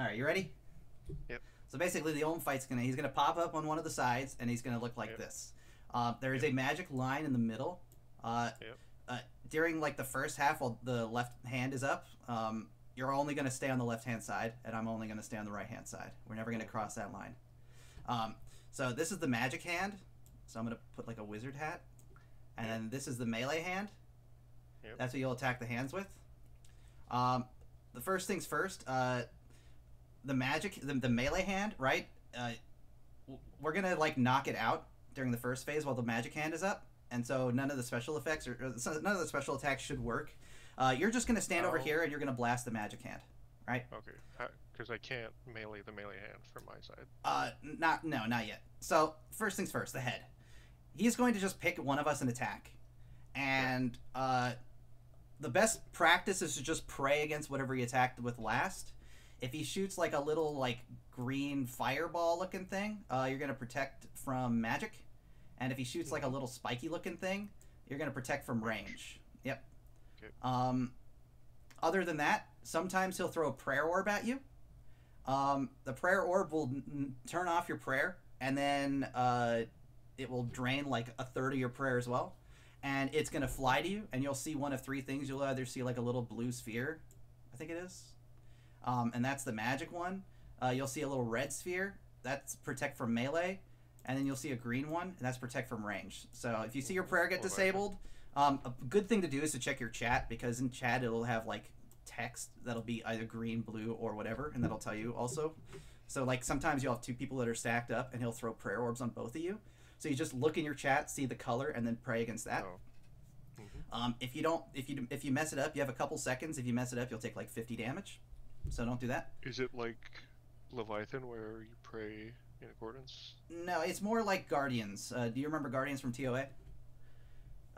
All right, you ready? Yep. So basically, the Olm fight's he's gonna pop up on one of the sides, and he's gonna look like Yep. this. There is Yep. a magic line in the middle. Uh, Yep. During like the first half, while the left hand is up, you're only gonna stay on the left hand side, and I'm only gonna stay on the right hand side. We're never gonna cross that line. Um, so this is the magic hand. So I'm gonna put like a wizard hat, and Yep. then this is the melee hand. Yep. That's what you'll attack the hands with. The first things first. The melee hand, right? We're gonna like knock it out during the first phase while the magic hand is up, and so none of the special effects none of the special attacks should work. You're just gonna stand over here and you're gonna blast the magic hand, right? Okay. Because I can't melee the melee hand from my side. Not yet. So first things first, the head. He's going to just pick one of us and attack, and the best practice is to just pray against whatever he attacked with last. If he shoots like a little like green fireball looking thing, you're gonna protect from magic, and if he shoots like a little spiky looking thing, you're gonna protect from range. Yep. Okay. Other than that, sometimes he'll throw a prayer orb at you. The prayer orb will turn off your prayer, and then it will drain like a third of your prayer as well. And it's gonna fly to you, and you'll see one of three things. You'll either see like a little blue sphere, I think it is, and that's the magic one. You'll see a little red sphere, that's protect from melee, and then you'll see a green one, and that's protect from range. So if you see your prayer get disabled, a good thing to do is to check your chat, because in chat it'll have like text that'll be either green, blue, or whatever, and that'll tell you also. So like sometimes you'll have two people that are stacked up, and he'll throw prayer orbs on both of you. So you just look in your chat, see the color, and then pray against that. Oh. Mm-hmm. If you mess it up, you have a couple seconds. If you mess it up, you'll take like 50 damage. So don't do that. Is it like Leviathan where you pray in accordance? No, it's more like Guardians. Do you remember Guardians from TOA?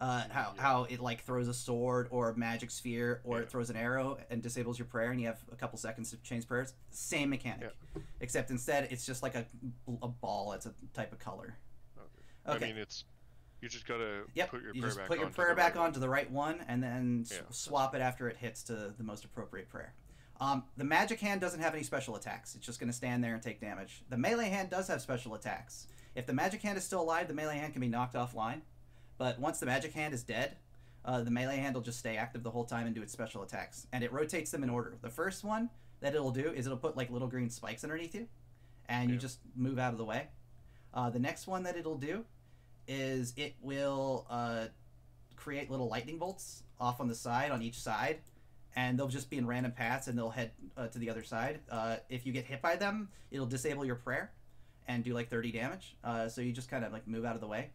Yeah. How it like throws a sword or a magic sphere, or Yeah. it throws an arrow and disables your prayer, and you have a couple seconds to change prayers. Same mechanic, except instead it's just like a ball. It's a type of color. Okay. I mean, you just gotta put your you prayer just back put your onto prayer the back right one. onto the right one, and then Yeah. swap it after it hits to the most appropriate prayer. The magic hand doesn't have any special attacks. It's just going to stand there and take damage. The melee hand does have special attacks. If the magic hand is still alive, the melee hand can be knocked offline. But once the magic hand is dead, the melee hand will just stay active the whole time and do its special attacks. And it rotates them in order. The first one that it'll do is it'll put like little green spikes underneath you, and you just move out of the way. The next one that it'll do is it will create little lightning bolts off on the side, on each side, and they'll just be in random paths, and they'll head to the other side. If you get hit by them, it'll disable your prayer and do like 30 damage. So you just kind of like move out of the way.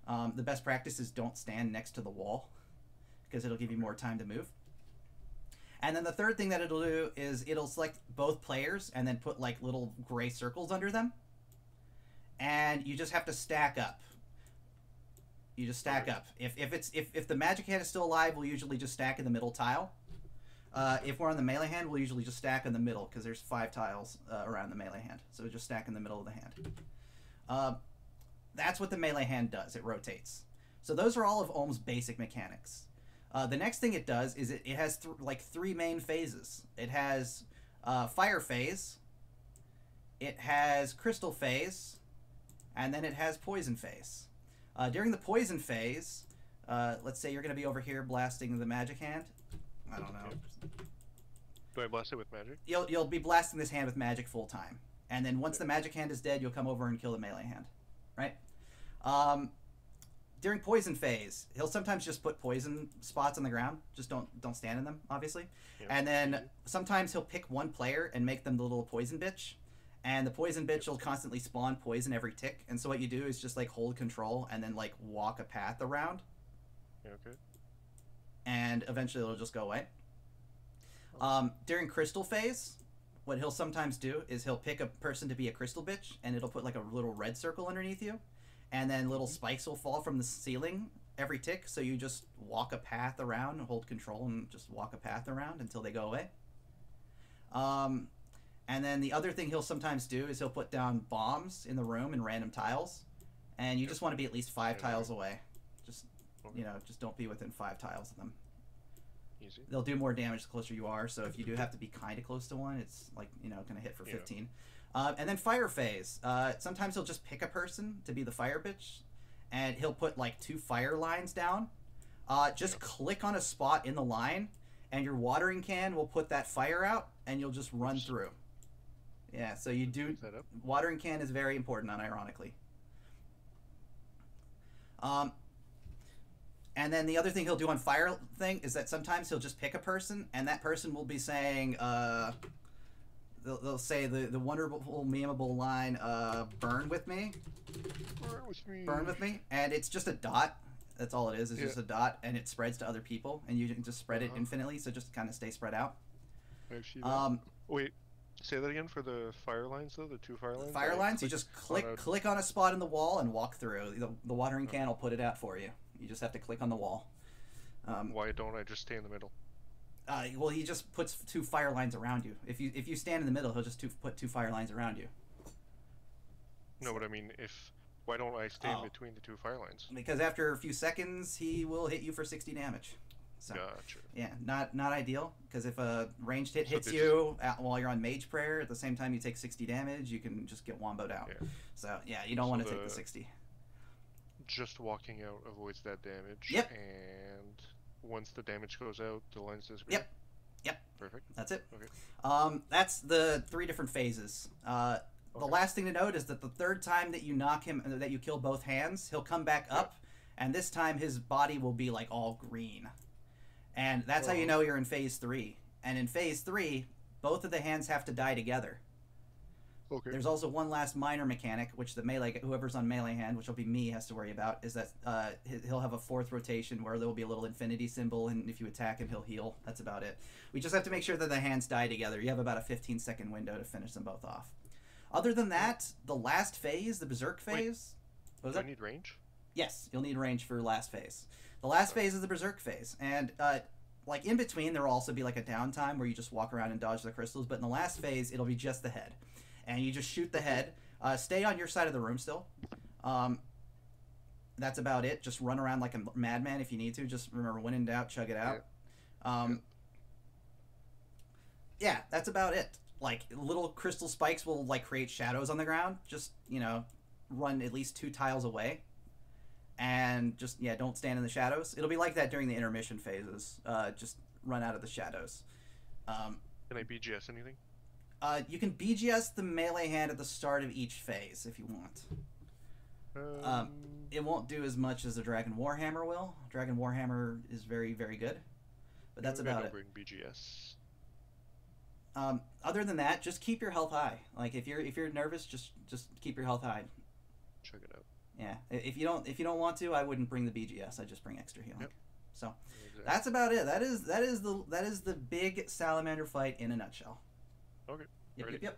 The best practice is don't stand next to the wall, because it'll give you more time to move. And then the third thing that it'll do is it'll select both players and then put like little gray circles under them. And you just have to stack up. You just stack up. If the magic hand is still alive, we'll usually just stack in the middle tile. If we're on the melee hand, we'll usually just stack in the middle, because there's 5 tiles around the melee hand. So just stack in the middle of the hand. That's what the melee hand does. It rotates. So those are all of Olm's basic mechanics. The next thing it does is it has like 3 main phases. It has fire phase, it has crystal phase, and then it has poison phase. During the poison phase, let's say you're going to be over here blasting the magic hand. I don't know. Do I blast it with magic? You'll be blasting this hand with magic full time, and then once the magic hand is dead, you'll come over and kill the melee hand, right? During poison phase, he'll sometimes just put poison spots on the ground. Just don't stand in them, obviously. Yeah. And then sometimes he'll pick one player and make them the little poison bitch. And the poison bitch will constantly spawn poison every tick. And so what you do is just like hold control and then like walk a path around. Yeah, okay. And eventually it'll just go away. During crystal phase, what he'll sometimes do is he'll pick a person to be a crystal bitch, and it'll put like a little red circle underneath you. And then little spikes will fall from the ceiling every tick, so you just walk a path around, hold control, and just walk a path around until they go away. And then the other thing he'll sometimes do is he'll put down bombs in the room in random tiles, and you just want to be at least 5 tiles away. Just, just don't be within 5 tiles of them. Easy. They'll do more damage the closer you are. So if you do have to be kind of close to one, it's like going to hit for 15. And then fire phase. Sometimes he'll just pick a person to be the fire bitch, and he'll put like 2 fire lines down. Just click on a spot in the line, and your watering can will put that fire out, and you'll just run through. Yeah, so you do. Watering can is very important, unironically. And then the other thing he'll do on fire thing is that sometimes he'll just pick a person, and that person will be saying, they'll say the wonderful, memeable line, burn with me. Burn with me. Burn with me. And it's just a dot. That's all it is. It's just a dot, and it spreads to other people, and you can just spread it infinitely, so just kind of stay spread out. Wait, say that again for the fire lines, though? The 2 fire lines? Fire lines, you just click on a spot in the wall and walk through. The watering can will put it out for you. You just have to click on the wall. Why don't I just stay in the middle? Well, he just puts 2 fire lines around you. If you stand in the middle, he'll just put 2 fire lines around you. No, but I mean, why don't I stay in between the 2 fire lines? Because after a few seconds, he will hit you for 60 damage. So, gotcha. Yeah, not ideal, because if a ranged hit hits you while you're on Mage Prayer, at the same time you take 60 damage, you can just get womboed out. Yeah. So, yeah, you don't want to take the 60. Just walking out avoids that damage. Yep. And once the damage goes out, the lines disappear. Yep. Perfect. That's it. Okay. That's the 3 different phases. The last thing to note is that the 3rd time that you knock him, that you kill both hands, he'll come back up, and this time his body will be like all green. And that's how you know you're in phase 3. And in phase 3, both of the hands have to die together. Okay. There's also one last minor mechanic, which whoever's on melee hand, which will be me, has to worry about, is that he'll have a 4th rotation where there will be a little infinity symbol, and if you attack him, he'll heal. That's about it. We just have to make sure that the hands die together. You have about a 15-second window to finish them both off. Other than that, the last phase, the Berserk phase... Wait, do I need range? Yes, you'll need range for last phase. The last phase is the Berserk phase, and like in between there will also be like a downtime where you just walk around and dodge the crystals, but in the last phase it'll be just the head. And you just shoot the head. Stay on your side of the room still. That's about it. Just run around like a madman if you need to. Just remember, when in doubt, chug it out. Yeah, that's about it. Like, little crystal spikes will like create shadows on the ground. Just, run at least 2 tiles away. And just, don't stand in the shadows. It'll be like that during the intermission phases. Just run out of the shadows. Can I BGS anything? You can BGS the melee hand at the start of each phase if you want. It won't do as much as the Dragon Warhammer will. Dragon Warhammer is very, very good. But that's about it. Bring BGS. Other than that, just keep your health high. Like if you're nervous, just keep your health high. Check it out. Yeah. If you don't want to, I wouldn't bring the BGS. I just bring extra healing. Yep. So that's about it. That is the big salamander fight in a nutshell. Okay. Yep.